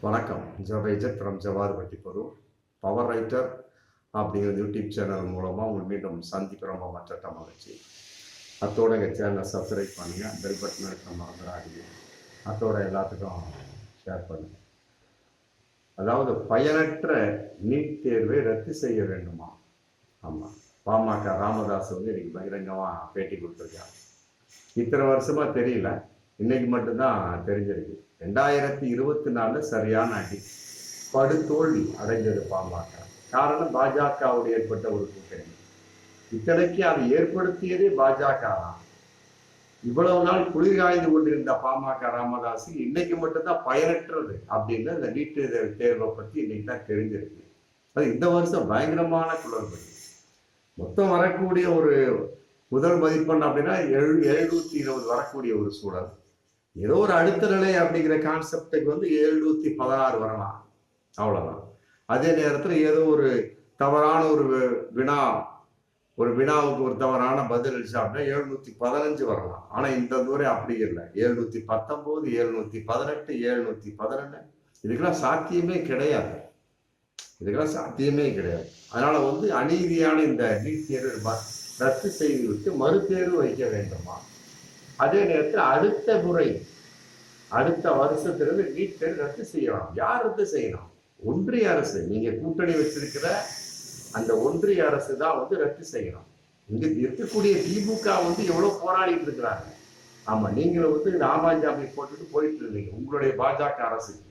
வணக்கம். ஜவைஜத் from jowar வட்டிப்பூர் power writer அப்படிங்கிற YouTube channel மூலமாக உங்கள் மீண்டும் சந்திக்கிறோம். மற்ற மகிழ்ச்சி. அத்தோட எங்கள் சேனலை சப்ஸ்கிரைப் பண்ணுங்கள், பெல் பட்டன் எடுக்க மறந்துடாதீங்க. அத்தோட எல்லாத்துக்கும் ஷேர் பண்ணுங்கள். அதாவது பயனற்ற நீட் தேர்வை ரத்து செய்ய வேண்டுமா? ஆமாம், பாமக ராமதாஸ் வந்து இன்னைக்கு பகிரங்கமாக பேட்டி கொடுத்துருக்காங்க. இத்தனை வருஷமாக தெரியல, இன்னைக்கு மட்டும்தான் தெரிஞ்சிருக்கு. 2024 சரியான அடி, படுதோல்வி அடைஞ்சது பாமக. காரணம் பாஜகவோடு ஏற்பட்ட ஒரு கூட்டணி. இத்தனைக்கு அதை ஏற்படுத்தியதே பாஜக தான். இவ்வளவு நாள் குளிர் காய்ந்து கொண்டிருந்த பாமக ராமதாஸ் இன்னைக்கு மட்டும்தான் பயனற்றது அப்படின்னு அந்த நீட் தேர்வை பத்தி இன்னைக்கு தான் தெரிஞ்சிருக்கு. அது இந்த வருஷம் பயங்கரமான குளறுபடி. மொத்தம் வரக்கூடிய ஒரு முதல் மதிப்பெண் அப்படின்னா 720 வரக்கூடிய ஒரு சூழல். ஏதோ ஒரு அடுத்த நிலை அப்படிங்கிற கான்செப்டுக்கு வந்து 716 வரலாம், அவ்வளவுதான். அதே நேரத்தில் ஏதோ ஒரு தவறான ஒரு வினாவுக்கு ஒரு தவறான பதில் அளிச்சா அப்படின்னா 715 வரலாம். ஆனா இந்த தூரம் அப்படி இல்லை. 719, 718, 711 இதுக்கெல்லாம் சாத்தியமே கிடையாது. அதனால வந்து அநீதியான இந்த நீட் தேர்வு ரத்து செய்துவிட்டு மறுதேர்வு வைக்க வேண்டுமா? அதே நேரத்தில் அடுத்த வருஷத்திலிருந்து நீட் தேர்வு ரத்து செய்யலாம். யார் ரத்து செய்யணும்? ஒன்றிய அரசு. நீங்க கூட்டணி வச்சிருக்கிற அந்த ஒன்றிய அரசு தான் வந்து ரத்து செய்யணும். இங்க இருக்கக்கூடிய திமுக வந்து எவ்வளவு போராடிட்டு இருக்கிறாங்க. ஆமா, நீங்களும் வந்து ராமாஞ்சாமி போட்டுட்டு போயிட்டு இருந்தீங்க உங்களுடைய பாஜக அரசுக்கு.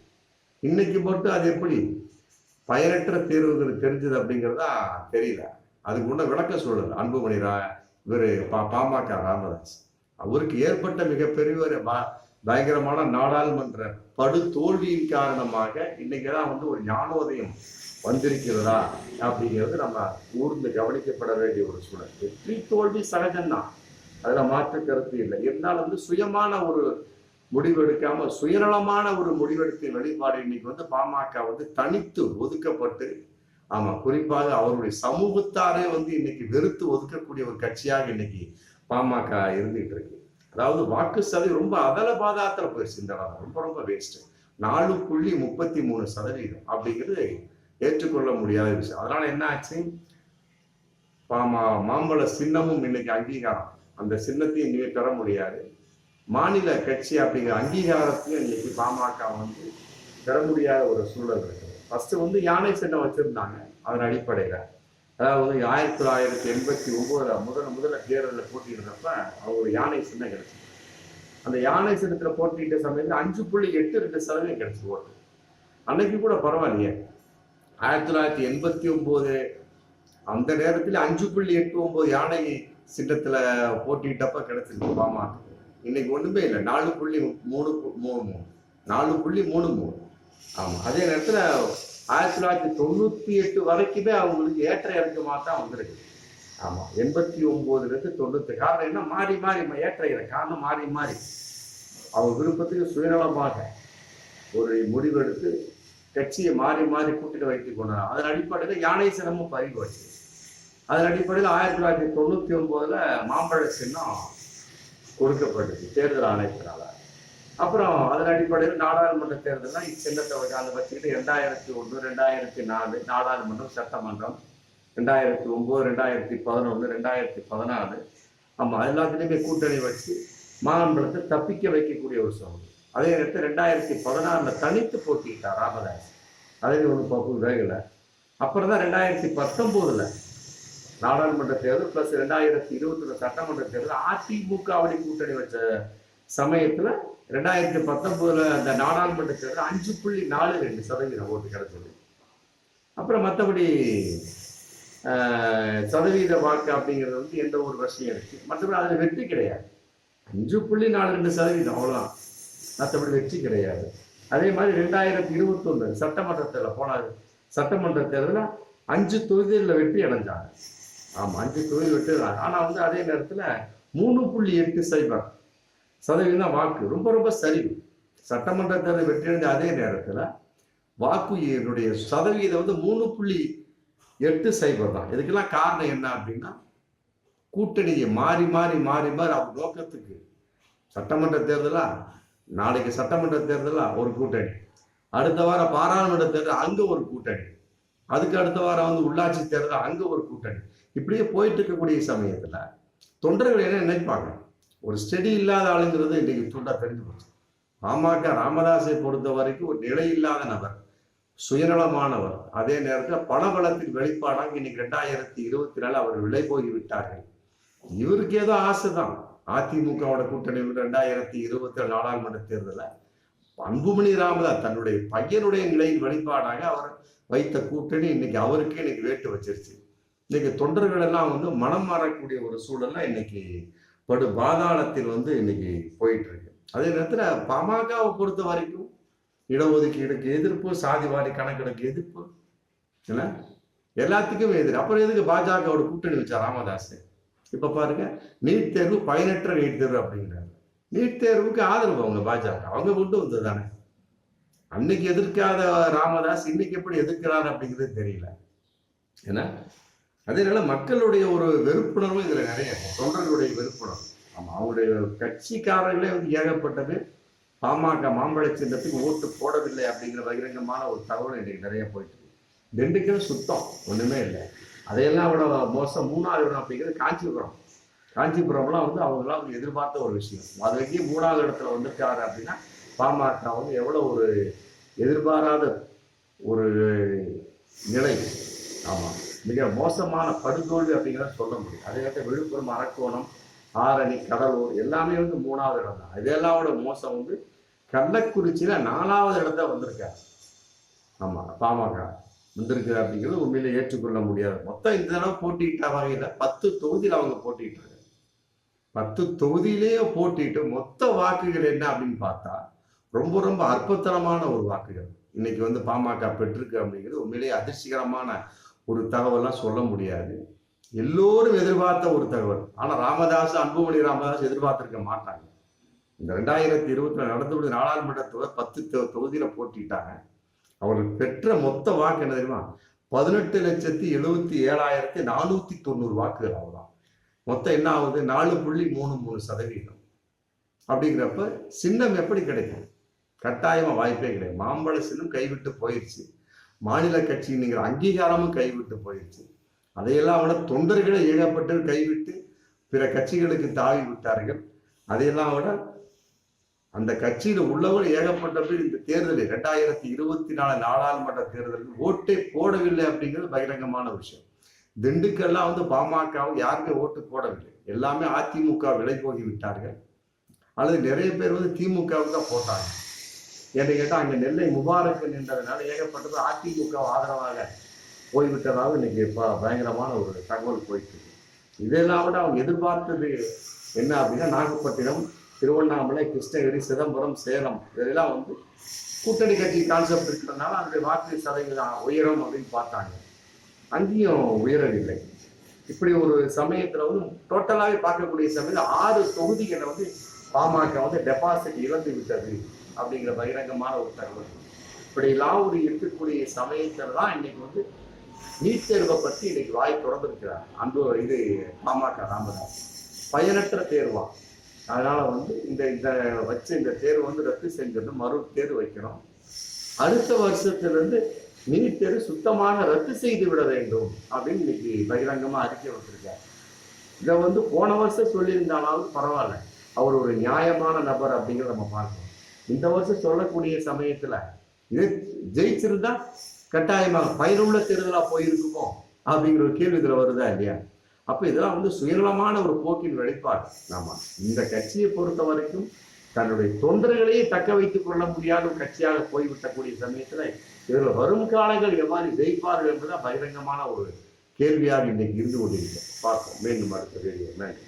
இன்னைக்கு மட்டும் அது எப்படி பயனற்ற தேர்வுகள் தெரிஞ்சது அப்படிங்கிறதா தெரியல. அதுக்கு முன்ன விளக்க சொல்லல அன்புமணி இவரு பாமக ராமதாஸ். அவருக்கு ஏற்பட்ட மிகப்பெரிய ஒரு பயங்கரமான நாடாளுமன்ற படு தோல்வியின் காரணமாக இன்னைக்குதான் வந்து ஒரு ஞானோதயம் வந்திருக்கிறதா அப்படிங்கிறது நம்ம ஊர்ந்து கவனிக்கப்பட வேண்டிய ஒரு சூழல். வெற்றி தோல்வி சகஜம்தான், அதுல மாற்று கருத்து இல்லை. இருந்தாலும் வந்து சுயமான ஒரு முடிவெடுக்காம சுயநலமான ஒரு முடிவெடுக்க வெளிப்பாடு இன்னைக்கு வந்து பாமக வந்து தனித்து ஒதுக்கப்பட்டு, ஆமா, குறிப்பாக அவருடைய சமூகத்தாரே வந்து இன்னைக்கு வெறுத்து ஒதுக்கக்கூடிய ஒரு கட்சியாக இன்னைக்கு பாமக இருந்துட்டு இருக்கு. அதாவது வாக்கு சதவீதம் ரொம்ப அதல பாதாத்துல போயிடுச்சு. இந்த ரொம்ப ரொம்ப வேஸ்ட். 4.33% அப்படிங்கிறது ஏற்றுக்கொள்ள முடியாத விஷயம். அதனால என்ன ஆச்சு, மாம்பழ சின்னமும் இன்னைக்கு அங்கீகாரம், அந்த சின்னத்தையும் இனிமே பெற முடியாது. மாநில கட்சி அப்படிங்கிற அங்கீகாரத்தையும் இன்னைக்கு பாமக வந்து பெற முடியாத ஒரு சூழல் இருக்குது. ஃபர்ஸ்ட் வந்து யானை சின்னம் வச்சிருந்தாங்க. அதன் அடிப்படையில அதாவது 1989 முதல்ல தேர்தலில் போட்டியிடுறப்ப அவங்க யானை சின்னம் கிடைச்சது. அந்த யானை சின்னத்துல போட்டியிட்ட சமயத்தில் 5.82% கிடைச்சு ஓட்டு. அன்னைக்கு கூட பரவாயில்லையே. 1989 அந்த நேரத்தில் 5.89 யானை சின்னத்துல போட்டியிட்டப்ப கிடைச்சிருக்கு பாமக. இன்னைக்கு ஒண்ணுமே இல்லை, 4.33. ஆமா, அதே நேரத்துல 1998 வரைக்குமே அவங்களுக்கு ஏற்ற இறக்கமா தான் வந்திருக்கு. ஆமா, 89 90. காரணம் என்ன? மாறி ஏற்ற இறக்க காரணம் மாறி அவங்க விருப்பத்துக்கு சுயநலமாக ஒரு முடிவெடுத்து கட்சியை மாறி கூட்டிட்டு வைத்துக் கொண்டாங்க. அதன் அடிப்படையில் யானை சின்னமும் பறி போச்சு. அதன் அடிப்படையில் 1999 மாம்பழ சின்னம் கொடுக்கப்பட்டுச்சு தேர்தல் ஆணையத்தினால. அப்புறம் அதன் அடிப்படையில் நாடாளுமன்ற தேர்தல் இச்சின்னத்தை வச்சுக்கிட்டு 2001, 2004 நாடாளுமன்றம், சட்டமன்றம், 2009, 2011, 2014, ஆமா, எல்லாத்துலேயுமே கூட்டணி வச்சு மாம்பழத்தை தப்பிக்க வைக்கக்கூடிய ஒரு சூழ்நிலை. அதே நேரத்தில் 2016 தனித்து போட்டிட்டார் ராமதாஸ். அதே ஒன்று பப்பு வேகலை. அப்புறம் தான் 2019 நாடாளுமன்ற தேர்தல் பிளஸ் 2021 சட்டமன்ற தேர்தல் அதிமுகவுடைய கூட்டணி வச்ச சமயத்துல 2019 அந்த நாடாளுமன்ற தேர்தல் 5.42% ஓட்டு கிடைச்சது. அப்புறம் மற்றபடி சதவீத வாக்கு அப்படிங்கிறது வந்து எந்த ஒரு விஷயம் இருக்கு. மற்றபடி அதுல வெற்றி கிடையாது. 5.42% அவ்வளவுதான், மற்றபடி வெற்றி கிடையாது. அதே மாதிரி 2021 சட்டமன்ற தேர்தல் போனாரு. சட்டமன்ற தேர்தலில் 5 தொகுதிகளில் வெற்றி அடைஞ்சாங்க. ஆமா, 5 தொகுதி வெற்றி. ஆனா வந்து அதே நேரத்துல 3.80% வாக்கு, ரொம்ப சரிவு. சட்டமன்ற தேர்தல் வெற்றி அடைஞ்ச அதே நேரத்துல வாக்கு சதவீதம் வந்து 3.80 தான். இதுக்கெல்லாம் காரணம் என்ன அப்படின்னா, கூட்டணியை மாறி அவங்க நோக்கத்துக்கு சட்டமன்ற தேர்தலா நாளைக்கு சட்டமன்ற தேர்தலா ஒரு கூட்டணி, அடுத்த வாரம் பாராளுமன்ற தேர்தல் அங்க ஒரு கூட்டணி, அதுக்கு அடுத்த வாரம் வந்து உள்ளாட்சி தேர்தல் அங்க ஒரு கூட்டணி. இப்படியே போயிட்டு இருக்கக்கூடிய சமயத்துல தொண்டர்கள் என்ன நினைப்பாங்க? ஒரு ஸ்டெடி இல்லாத ஆளுங்கிறது இன்னைக்கு துண்டா தெரிஞ்சு போச்சு. பாமக ராமதாஸை பொறுத்த வரைக்கும் ஒரு நிலை இல்லாத நபர், சுயநலமானவர். அதே நேரத்தில் பணபலத்தின் வெளிப்பாடாக இன்னைக்கு 2024 அவர் விலை போய் விட்டார்கள். இவருக்கு ஏதோ ஆசைதான். அதிமுகவோட கூட்டணி 2024 நாடாளுமன்ற தேர்தலில் அன்புமணி ராமதாஸ் தன்னுடைய பையனுடைய நிலையின் வெளிப்பாடாக அவர் வைத்த கூட்டணி இன்னைக்கு அவருக்கே இன்னைக்கு வேட்டு வச்சிருச்சு. இன்னைக்கு தொண்டர்கள் எல்லாம் வந்து மனம் மாறக்கூடிய ஒரு சூழல்ல இன்னைக்கு படு பாதாளத்தில் வந்து இன்னைக்கு போயிட்டு இருக்கு. அதே நேரத்துல பாமகவை பொறுத்த வரைக்கும் இடஒதுக்கீடுக்கு எதிர்ப்பு, சாதிவாரி கணக்கெடுக்கு எதிர்ப்பு, என்ன எல்லாத்துக்கும் எதிர்ப்பு. அப்புறம் எதுக்கு பாஜகவோட கூட்டணி வச்சா ராமதாஸ்? இப்ப பாருங்க, நீட் தேர்வு பயனற்ற நீட் தேர்வு அப்படிங்கிறாங்க. நீட் தேர்வுக்கு ஆதரவு அவங்க பாஜக, அவங்க கொண்டு வந்தது தானே. அன்னைக்கு எதிர்க்காத ராமதாஸ் இன்னைக்கு எப்படி எதிர்க்கிறார் அப்படிங்கிறது தெரியல. ஏன்னா அதனால மக்களுடைய ஒரு வெறுப்புணர்வு இதுல நிறைய, தொண்டர்களுடைய வெறுப்புணர்வு. ஆமா, அவங்களுடைய கட்சிக்காரர்களே வந்து ஏகப்பட்டது பாமக மாம்பழ சின்னத்துக்கு ஓட்டு போடவில்லை அப்படிங்கிற பகிரங்கமான ஒரு தகவல் இன்னைக்கு நிறைய போயிட்டு இருக்கு. திண்டுக்கல் சுத்தம் ஒண்ணுமே இல்லை. அதையெல்லாம் விட மோசம் 3வது இடம் அப்படிங்கிறது காஞ்சிபுரம். காஞ்சிபுரம்லாம் வந்து அவங்களாம் வந்து எதிர்பார்த்த ஒரு விஷயம். அது வரைக்கும் 3வது இடத்துல வந்திருக்காரு அப்படின்னா பாமக வந்து எவ்வளவு ஒரு எதிர்பாராத ஒரு நிலை. ஆமா, மிக மோசமான படுதோல்வி அப்படிங்கிறத சொல்ல முடியும். அதே நேரத்தில் விழுப்புரம், அரக்கோணம், ஆரணி, கடலூர் எல்லாமே வந்து 3வது இடம் தான். இதெல்லாவோட மோசம் வந்து கள்ளக்குறிச்சியில 4வது இடத்த வந்திருக்காரு. ஆமா, பாமக வந்திருக்கு அப்படிங்கிறது உண்மையில ஏற்றுக்கொள்ள முடியாது. மொத்தம் இந்த தடவை போட்டியிட்ட வகையில 10 தொகுதியில் அவங்க போட்டிட்டு 10 தொகுதியிலேயே போட்டிட்டு மொத்த வாக்குகள் என்ன அப்படின்னு பார்த்தா ரொம்ப ரொம்ப அற்புதமான ஒரு வாக்குகள் இன்னைக்கு வந்து பாமக பெற்றிருக்கு அப்படிங்கிறது உண்மையிலேயே அதிர்ச்சிகரமான ஒரு தகவலாம் சொல்ல முடியாது. எல்லோரும் எதிர்பார்த்த ஒரு தகவல். ஆனா ராமதாஸ், அன்புமணி ராமதாஸ் எதிர்பார்த்திருக்க மாட்டாங்க. இந்த 2024 நடந்து நாடாளுமன்றத்தோட 10 தொகுதியில போட்டிட்டாங்க. அவர்கள் பெற்ற மொத்த வாக்கு என்ன தெரியுமா? 18,77,490 வாக்குகள். அவ்வளவுதான். மொத்தம் என்ன ஆகுது? 4.33%. அப்படிங்கிறப்ப சின்னம் எப்படி கிடைக்கும்? கட்டாயமா வாய்ப்பே கிடையாது. மாம்பழ சின்னம் கைவிட்டு போயிடுச்சு. மாநில கட்சிங்கிற அங்கீகாரமும் கைவிட்டு போயிடுச்சு. அதையெல்லாம் விட தொண்டர்களை ஏகப்பட்டு கைவிட்டு பிற கட்சிகளுக்கு தாவி விட்டார்கள். அதையெல்லாம் விட அந்த கட்சியில உள்ளவர் ஏகப்பட்ட பேர் இந்த தேர்தலில் 2024 நாடாளுமன்ற தேர்தலில் ஓட்டே போடவில்லை அப்படிங்கிறது பகிரங்கமான விஷயம். திண்டுக்கல்லாம் வந்து பாமக யாருமே ஓட்டு போடவில்லை. எல்லாமே அதிமுக விலை போகி விட்டார்கள். அல்லது நிறைய பேர் வந்து திமுகவுக்கு தான் போட்டாங்க. என்று கேட்டால் அங்கே நெல்லை முபாரக் நின்றதுனால ஏகப்பட்டது அதிமுக ஆதரவாக போய்விட்டதாக இன்னைக்கு பயங்கரமான ஒரு தகவல் போயிட்டு. இதெல்லாம் விட அவங்க எதிர்பார்த்தது என்ன அப்படின்னா நாகப்பட்டினம், திருவண்ணாமலை, கிருஷ்ணகிரி, சிதம்பரம், சேலம் இதெல்லாம் வந்து கூட்டணி கட்சி கான்செப்ட் இருக்கிறதுனால அந்த வாக்கு சதவீதம் உயரும் அப்படின்னு பார்த்தாங்க. அங்கேயும் உயரவில்லை. இப்படி ஒரு சமயத்துல வந்து டோட்டலாகவே பார்க்கக்கூடிய சமயத்தில் 6 தொகுதிகளை வந்து பாமக வந்து டெபாசிட் இழந்து விட்டது அப்படிங்கிற பகிரங்கமான ஒரு தகவல். இப்படி எல்லாம் ஒரு இருக்கக்கூடிய சமயத்துல தான் இன்னைக்கு வந்து நீட் தேர்வை பற்றி இன்னைக்கு வாய் தொடர்ந்துருக்கிறார் இது பாமக ராமதாஸ். பயனற்ற தேர்வா, அதனால வந்து இந்த இந்த தேர்வு வந்து ரத்து செஞ்சிடணும், மறு தேர்வு வைக்கணும். அடுத்த வருஷத்திலிருந்து நீட் தேர்வு சுத்தமாக ரத்து செய்து விட வேண்டும் அப்படின்னு இன்னைக்கு பகிரங்கமா அறிக்கை வச்சிருக்காரு. இதை வந்து போன வருஷம் சொல்லியிருந்தாலும் பரவாயில்ல, அவர் ஒரு நியாயமான நபர் அப்படிங்கிறத நம்ம பார்க்கணும். இந்த வருஷம் சொல்லக்கூடிய சமயத்துல இது ஜெயிச்சிருந்தா கட்டாயமாக பயனுள்ள தேர்தலா போயிருக்குமோ அப்படிங்கிற ஒரு கேள்வி இதுல வருதா இல்லையா? அப்ப இதெல்லாம் வந்து சுயநலமான ஒரு போக்கின் வெளிப்பாடு. ஆமா, இந்த கட்சியை பொறுத்த வரைக்கும் தன்னுடைய தொண்டர்களையே தக்க வைத்துக் கொள்ள முடியாத ஒரு கட்சியாக போய்விட்டக்கூடிய சமயத்துல இவர்கள் வரும் காலங்கள் எவ்வாறு ஜெயிப்பார்கள் என்பதை பகிரங்கமான ஒரு கேள்வியாக இன்னைக்கு இருந்து கொண்டிருக்கிறோம். பார்ப்போம் மீண்டும் அடுத்த வீடியோ. நன்றி.